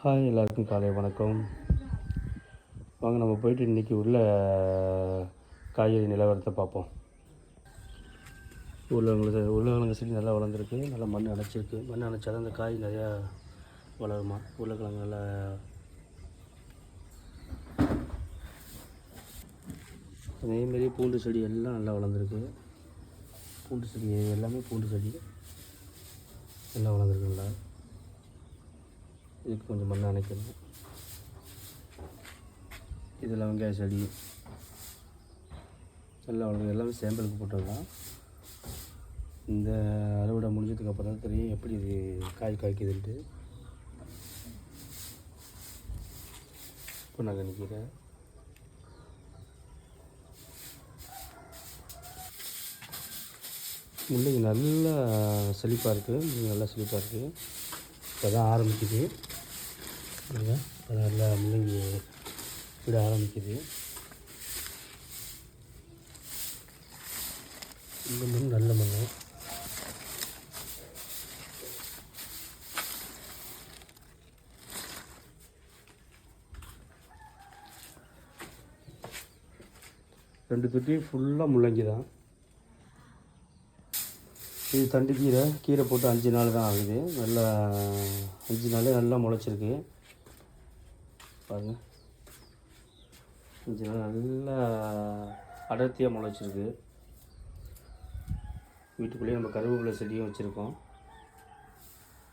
Hi, எல்லாருக்கும் காலை வணக்கம். வாங்க நம்ம போயிட்டு இன்றைக்கி உள்ள காய்கறி நிலவரத்தை பார்ப்போம். உருளைக்கிழங்கு செடி நல்லா வளர்ந்துருக்கு, நல்லா மண் அணைச்சிருக்கு. மண் அணைச்சா தான் அந்த காய் நிறையா வளருமா. உருளைக்கிழங்கு நல்லா அதேமாரி பூண்டு செடி எல்லாம் நல்லா வளர்ந்துருக்கு. பூண்டு செடி எல்லாமே பூண்டு செடி நல்லா வளர்ந்துருக்கு. நல்லா இதுக்கு கொஞ்சம் மண் அணைக்கணும். இதில் வெங்காய செடி நல்லா வளர்ந்து எல்லாமே சேம்பலுக்கு போட்டது தான். இந்த அறுவடை முடிஞ்சதுக்கப்புறம் தான் தெரியும் எப்படி இது காய் காய்க்குதுன்ட்டு. இப்போ நாங்கள் நிற்கிறேன். முள்ளங்கி நல்லா செழிப்பாக இருக்குது. நல்லா செழிப்பாக இருக்குது. இப்போ தான் ஆரம்பிக்குது. இப்போ நல்லா முள்ளங்கி விட ஆரம்பிக்குது. இந்த மண் நல்ல மண். ரெண்டு தொட்டி ஃபுல்லாக முள்ளங்கி தான். இது தண்டு கீரை போட்டு 5 நாள் தான் ஆகுது. நல்லா 5 நாள் நல்லா முளைச்சிருக்கு பாருங்கள். 5 நாள் நல்லா அடர்த்தியாக முளைச்சிருக்கு. வீட்டுக்குள்ளேயே நம்ம கருவேப்பிலை செடியும் வச்சுருக்கோம்.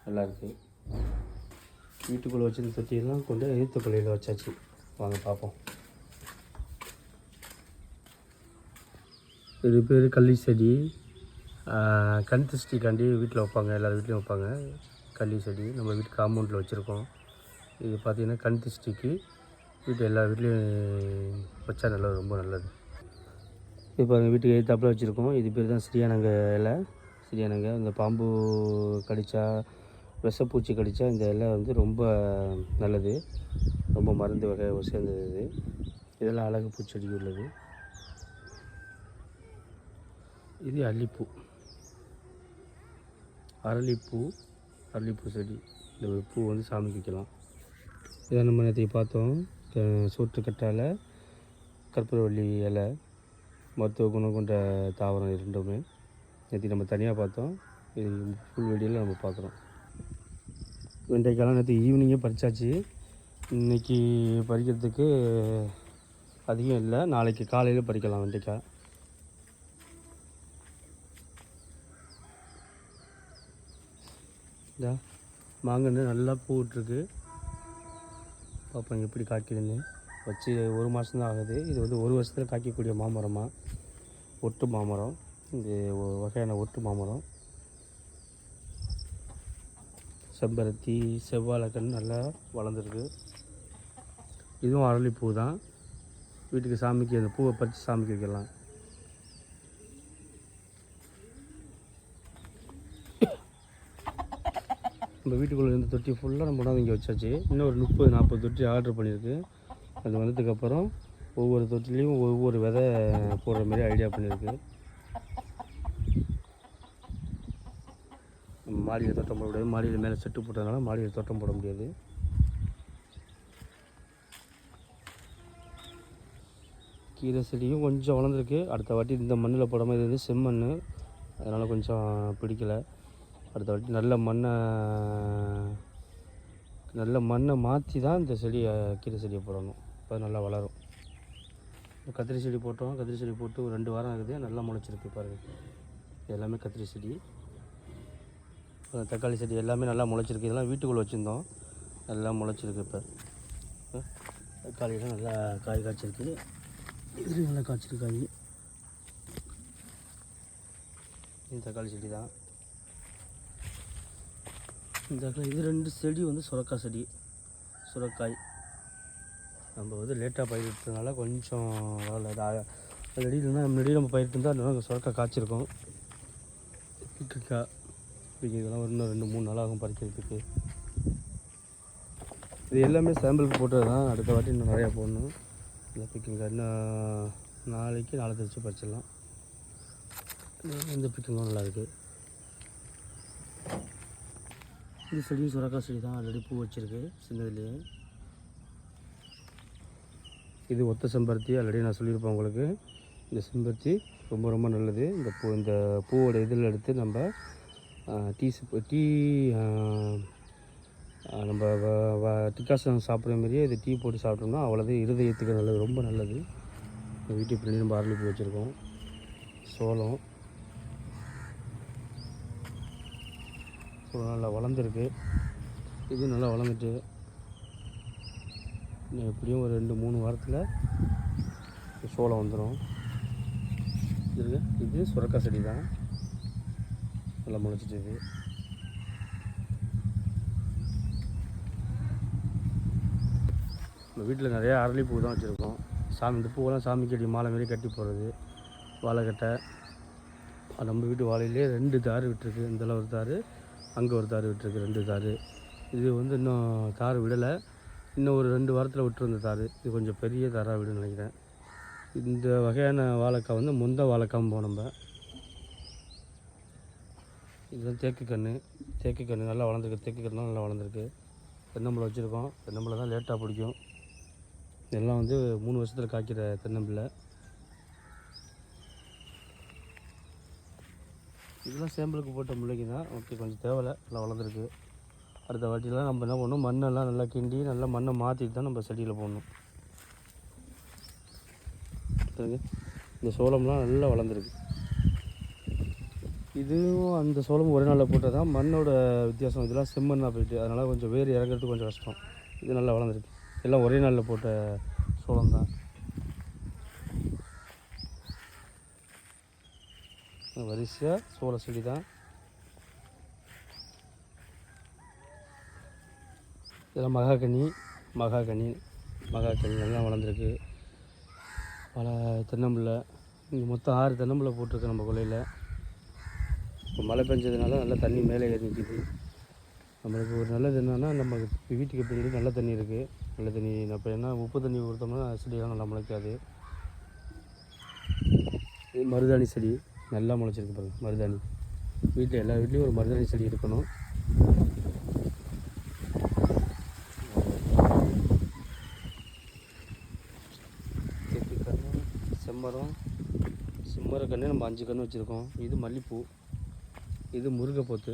நல்லாயிருக்கு. வீட்டுக்குள்ளே வச்சுருந்த தொட்டியெல்லாம் கொண்டு எதிர்த்த கொள்ளையில் வச்சாச்சு. வாங்க பார்ப்போம். இது பேர் கள்ளி செடி. கண் திருஷ்டிக்காண்டி வீட்டில் வைப்பாங்க, எல்லார் வீட்லேயும் வைப்பாங்க. கள்ளி செடி நம்ம வீட்டு காம்பவுண்டில் வச்சுருக்கோம். இது பார்த்திங்கன்னா கண் திருஷ்டிக்கு வீட்டு எல்லா வீட்லேயும் வச்சா நல்லது, ரொம்ப நல்லது. இப்போ எங்கள் வீட்டுக்கு எதிர்த்தாப்பில் வச்சுருக்கோம். இது பேர் தான் சிறியானங்க இலை. சிறியானங்க இந்த பாம்பு கடித்தா, விஷப்பூச்சி கடித்தா இந்த இலை வந்து ரொம்ப நல்லது. ரொம்ப மருந்து வகை சேர்ந்தது இது. இதெல்லாம் அழகு பூச்செடி உள்ளது. இது அல்லிப்பூ, அரளிப்பூ செடி. இந்த பூ வந்து சாமிக்கு வைக்கலாம். இதை நம்ம நேற்று பார்த்தோம். சோற்றுக்கற்றாழை, கற்பூரவள்ளி இலை, மருத்துவ குணம் கொண்ட தாவரம் இரண்டுமே நேற்று நம்ம தனியாக பார்த்தோம். இது ஃபுல் வீடியோவில் நம்ம பார்க்குறோம். வெண்டைக்காய்லாம் நேற்று ஈவினிங்கே பறிச்சாச்சு. இன்றைக்கி பறிக்கிறதுக்கு அதிகம் இல்லை. நாளைக்கு காலையில் பறிக்கலாம் வெண்டைக்காய். மாங்கன்று நல்லா பூவிட்ருக்கு. பார்ப்போம் எப்படி காய்க்குதுன்னு. வச்சு 1 மாதம் தான் ஆகுது. இது வந்து 1 வருஷத்தில் காய்க்கக்கூடிய மாமரமாக, ஒட்டு மாமரம். இது வகையான ஒட்டு மாமரம். செம்பருத்தி, செவ்வாழைக்கன்று நல்லா வளர்ந்துருக்கு. இதுவும் அரளிப்பூ தான். வீட்டுக்கு சாமிக்கு அந்த பூவை பறித்து சாமிக்கு வைக்கலாம். நம்ம வீட்டுக்குள்ளே இருந்த தொட்டி ஃபுல்லாக நம்ம கொண்டாந்து இங்கே வச்சாச்சு. இன்னும் ஒரு 30-40 தொட்டி ஆர்டர் பண்ணியிருக்கு. அது வந்ததுக்கப்புறம் ஒவ்வொரு தொட்டிலையும் ஒவ்வொரு விதை போடுற மாதிரி ஐடியா பண்ணியிருக்கு. நம்ம மாடியில் தோட்டம் போட முடியாது. மாடியில் மேலே செட்டு போட்டதுனால மாடியில் தோட்டம் போட முடியாது. கீரை செடியும் கொஞ்சம் வளர்ந்துருக்கு. அடுத்த வாட்டி இந்த மண்ணில் போடாமல் இது வந்து செம்மண், அதனால் கொஞ்சம் பிடிக்கலை. அடுத்த வாட்டி நல்ல மண்ணை மாற்றி தான் இந்த செடியை, கீரை செடியை போடணும். அப்போ நல்லா வளரும். கத்திரி செடி போட்டோம். கத்திரி செடி போட்டு ஒரு 2 வாரம் ஆகுது. நல்லா முளைச்சிருக்கு பாருங்கள். இது எல்லாமே கத்திரி செடி. தக்காளி செடி எல்லாமே நல்லா முளைச்சிருக்கு. இதெல்லாம் வீட்டுக்குள்ளே வச்சுருந்தோம். நல்லா முளைச்சிருக்கு. இப்போ தக்காளியெல்லாம் நல்லா காய் காய்ச்சிருக்கு. இது நல்லா காய்ச்சிருக்கு காய். இது தக்காளி செடி தான். இது 2 செடி வந்து சுரக்காய் செடி. சுரக்காய் நம்ம வந்து லேட்டாக பயிரிட்டதுனால கொஞ்சம் ஆல்ரெடி இல்லைன்னா முன்னாடி நம்ம பயிரிட்டு இருந்தால் சுரக்காய் காய்ச்சிருக்கோம். இதெல்லாம் இன்னும் 2-3 நாள் ஆகும் பறிக்கிறதுக்கு. இது எல்லாமே சாம்பிளுக்கு போட்டது தான். அடுத்த வாட்டி இன்னும் நிறையா போடணும். இல்லை பிக்கிங்காய் இன்னும் நாளைக்கு நாளை தெரிச்சு பறிச்சிடலாம். இந்த பிக்கிங்கும் நல்லாயிருக்கு. இந்த செடியும் சுரக்காய் செடி தான், ஆல்ரெடி பூ வச்சுருக்கு சின்னதுலேயே. இது ஒத்த செம்பருத்தி, ஆல்ரெடி நான் சொல்லியிருப்பேன் உங்களுக்கு. இந்த செம்பருத்தி ரொம்ப ரொம்ப நல்லது. இந்த பூவோட இதில் எடுத்து நம்ம டீ நம்ம டிகாசன் சாப்பிட்ற மாதிரியே இது டீ போட்டு சாப்பிட்டோம்னா அவ்வளோது இருதயத்துக்கு நல்லது, ரொம்ப நல்லது. வீட்டுக்கு பின்னாடி நம்ம அரளிப்பூ வச்சுருக்கோம். சோளம் நல்லா வளர்ந்துருக்கு. இது நல்லா வளர்ந்துட்டு எப்படியும் ஒரு 2-3 வாரத்தில் சோளம் வந்துடும். இது சுரக்காய் செடி தான், நல்லா முளைச்சிட்டு. இது நம்ம வீட்டில் நிறையா அரளிப்பூ தான் வச்சுருக்கோம். இந்த பூவெல்லாம் சாமிக்கு அடி மாலை மாரி கட்டி போடுறது, வாழைக்கட்டை. நம்ம வீட்டு வாழையிலே 2 தார் விட்டுருக்கு. இதில் ஒரு தார், அங்கே ஒரு தார் விட்டுருக்கு, 2 தார். இது இன்னும் தார் விடலை, இன்னும் ஒரு 2 வாரத்தில் விட்டுருந்த தார். இது கொஞ்சம் பெரிய தாராக விடுன்னு நினைக்கிறேன். இந்த வகையான வாழைக்காய் முந்த வாழைக்காம்போ நம்ம. இதுதான் தேக்கு கன்று நல்லா வளர்ந்துருக்கு. தேக்கு கன்று நல்லா வளர்ந்துருக்கு. தென்னம்பிள்ளை வச்சுருக்கோம். தென்னம்பிள்ளை தான் லேட்டாக பிடிக்கும். இதெல்லாம் 3 வருஷத்தில் காய்க்கிற தென்னம்பிள்ளை. இதெல்லாம் சேம்பலுக்கு போட்ட முள்ளைக்கு தான். ஓகே, கொஞ்சம் தேவையில்லை, நல்லா வளர்ந்துருக்கு. அடுத்த வாட்டிலாம் நம்ம என்ன பண்ணணும், மண்ணெல்லாம் நல்லா கிண்டி நல்லா மண்ணை மாற்றிட்டு தான் நம்ம செடியில் போடணும். இந்த சோளம்லாம் நல்லா வளர்ந்துருக்கு. இதுவும் அந்த சோளமும் ஒரே நாளில் போட்டால் தான் மண்ணோட வித்தியாசம். இதெல்லாம் செம்மண்ணாக போயிட்டு அதனால் கொஞ்சம் வேர் இறங்கிறதுக்கு கொஞ்சம் கஷ்டம். இது நல்லா வளர்ந்துருக்கு. எல்லாம் ஒரே நாளில் போட்ட சோளம் தான். வரிசையாக சோள செடி தான். இதெல்லாம் மகாகனி நல்லா வளர்ந்துருக்கு. பல தென்னம்பிள்ளை. இங்கே மொத்தம் 6 தென்னம்பிள்ளை போட்டிருக்கு நம்ம கொல்லையில். இப்போ மழை பெஞ்சதுனால நல்லா தண்ணி மேலே ஏறி நிற்கிது. நம்மளுக்கு ஒரு நல்லது என்னென்னா, நம்ம வீட்டுக்கு பின்னாடி நல்ல தண்ணி இருக்குது. நல்ல தண்ணி இப்போ என்ன உப்பு தண்ணி கொடுத்தோம்னா செடியெல்லாம் நல்லா முளைக்காது. இது மருதாணி செடி நல்லா முளைச்சிருக்கு பாருங்கள். மருதாணி வீட்டில் எல்லா வீட்லேயும் ஒரு மருதாணி செடி இருக்கணும். செம்மரக்கன்று நம்ம 5 கன்று வச்சுருக்கோம். இது மல்லிப்பூ. இது முருங்கைப்பூத்து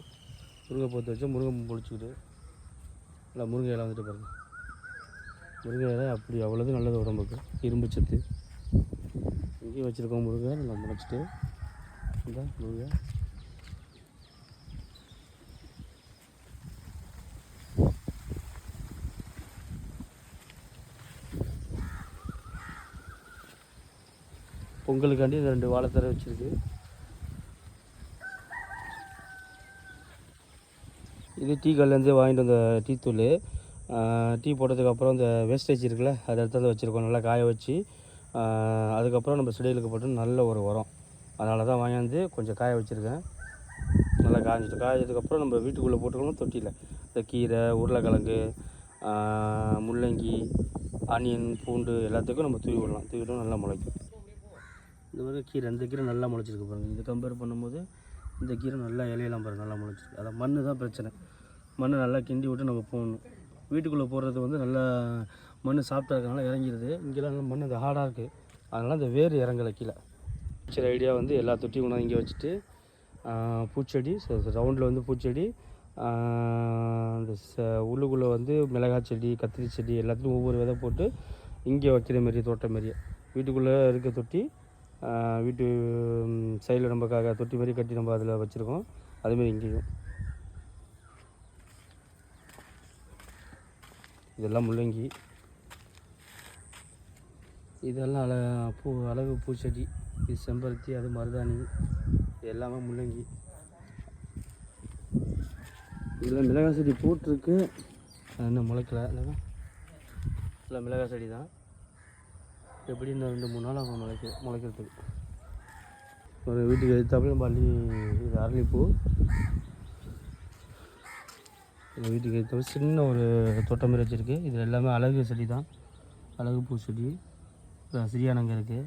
வச்சா முருங்கை பொழிச்சிக்கிட்டு நல்லா முருங்கை இலை பாருங்கள். முருங்கை இலை அப்படி அவ்வளோது நல்லது உடம்புக்கு, இரும்பு சத்து. இங்கேயும் வச்சுருக்கோம் முருங்கை நல்லா முளைச்சிட்டு. இந்த முருங்கை பொங்கலுக்காண்டி 2 வாழைத்தரை வச்சுருக்கு. இது டீ கல்லேருந்து வாங்கிட்டு வந்த டீ தூள். டீ போட்டதுக்கப்புறம் இந்த வேஸ்டேஜ் இருக்குல்ல, அதை எடுத்து வச்சுருக்கோம். நல்லா காய வச்சு அதுக்கப்புறம் நம்ம செடிகளுக்கு போட்டு நல்ல ஒரு உரம். அதனால தான் வாங்கியாந்து கொஞ்சம் காய வச்சுருக்கேன். நல்லா காயதுக்கப்புறம் நம்ம வீட்டுக்குள்ளே போட்டுக்கணும். தொட்டியில் இந்த கீரை, உருளைக்கிழங்கு, முள்ளங்கி, ஆனியன், பூண்டு எல்லாத்துக்கும் நம்ம தூவி விடலாம். தூவிட்டோம் நல்லா முளைக்கும். இந்த மாதிரி கீரை, இந்த கீரை நல்லா முளைச்சிருக்கு பாருங்கள். இது கம்பேர் பண்ணும்போது இந்த கீரை நல்லா இலையெல்லாம் பாருங்கள் நல்லா முளைச்சிருக்கு. அதான் மண் தான் பிரச்சனை. மண்ணை நல்லா கிண்டி விட்டு நம்ம போடணும். வீட்டுக்குள்ளே போடுறது நல்லா மண் சாப்பிட்டா இருக்கனால இறங்கிடுது. இங்கெல்லாம் நல்லா மண் அது ஹார்டாக இருக்குது, அதனால் அந்த வேர் இறங்கலை கீழே. சரி, ஐடியா எல்லா தொட்டியும் கொண்டாந்து இங்கே வச்சுட்டு பூச்செடி ரவுண்டில் பூச்செடி, அந்த உள்ளுக்குள்ளே மிளகாய் செடி, கத்திரி செடி எல்லாத்துலேயும் ஒவ்வொரு விதை போட்டு இங்கே வைக்கிற மாரி தோட்டம் மாரியே. வீட்டுக்குள்ளே இருக்க தொட்டி வீட்டு சைடில் நம்மக்காக தொட்டி மாதிரி கட்டி நம்ம அதில் வச்சுருக்கோம். அதேமாரி இங்கேயும் இதெல்லாம் முள்ளங்கி, இதெல்லாம் அழகு பூச்செடி. இது செம்பருத்தி, அது மருதாணி, இது எல்லாமே முள்ளங்கி. இதில் மிளகாய் செடி போட்டிருக்கு, இன்னும் முளைக்கலை. இல்லை மிளகாய் செடி தான். எப்படி இன்னும் 2-3 நாள் அவங்க முளைக்கிறதுக்கு. ஒரு வீட்டுக்கு எதிர்த்தாப்புல பள்ளி. இது அரளிப்பூ. எங்கள் வீட்டுக்கு எதிர்த்தாப்புல சின்ன ஒரு தோட்டம் மாதிரி வச்சுருக்கு. இது எல்லாமே அழகு செடி தான், அழகு பூ செடி. சிறியானங்க இருக்குது.